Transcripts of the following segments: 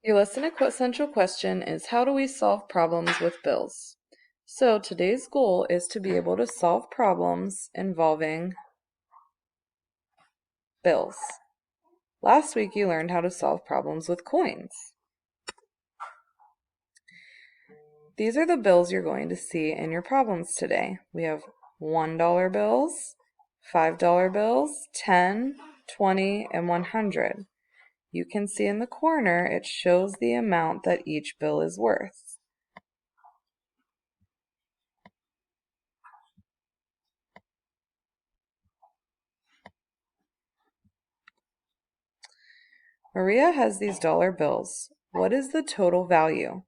Your lesson essential question is, how do we solve problems with bills? So today's goal is to be able to solve problems involving bills. Last week you learned how to solve problems with coins. These are the bills you're going to see in your problems today. We have $1 bills, $5 bills, 10, 20, and 100. You can see in the corner it shows the amount that each bill is worth. Maria has these dollar bills. What is the total value?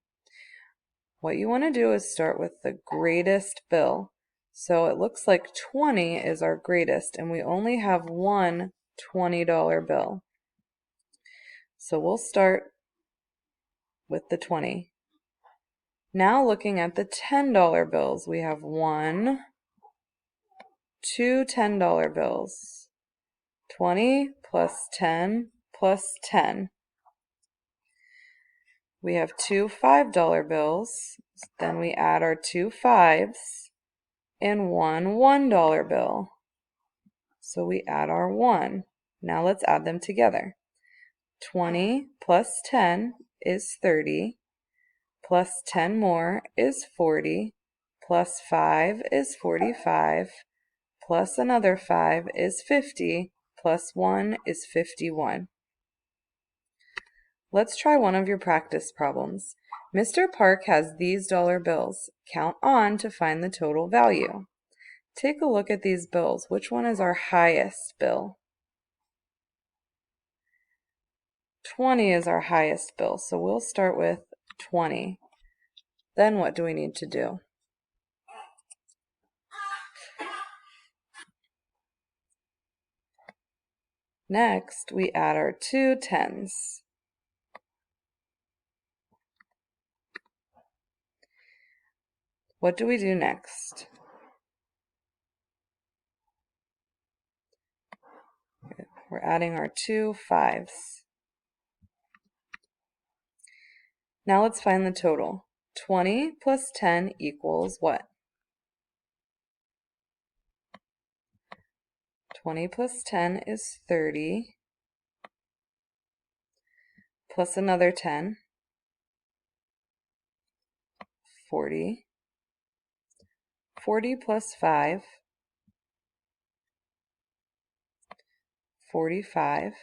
What you want to do is start with the greatest bill. So it looks like 20 is our greatest, and we only have one $20 bill. So we'll start with the 20. Now looking at the $10 bills, we have two $10 bills. 20 plus 10 plus 10. We have two $5 bills, then we add our two fives, and one $1 bill. So we add our 1. Now let's add them together. 20 plus 10 is 30, plus 10 more is 40, plus 5 is 45, plus another 5 is 50, plus 1 is 51. Let's try one of your practice problems. Mr. Park has these dollar bills. Count on to find the total value. Take a look at these bills. Which one is our highest bill? 20 is our highest bill, so we'll start with 20. Then what do we need to do? Next, we add our two tens. What do we do next? We're adding our two fives. Now let's find the total. 20 plus 10 equals what? 20 plus 10 is 30, plus another 10, 40. 40 plus 5, 45,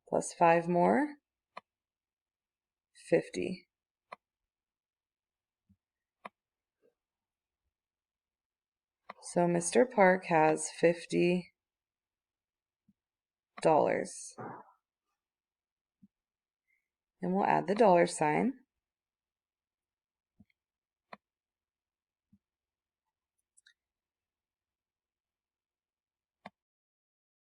plus 5 more, 50. So Mr. Park has $50. And we'll add the dollar sign.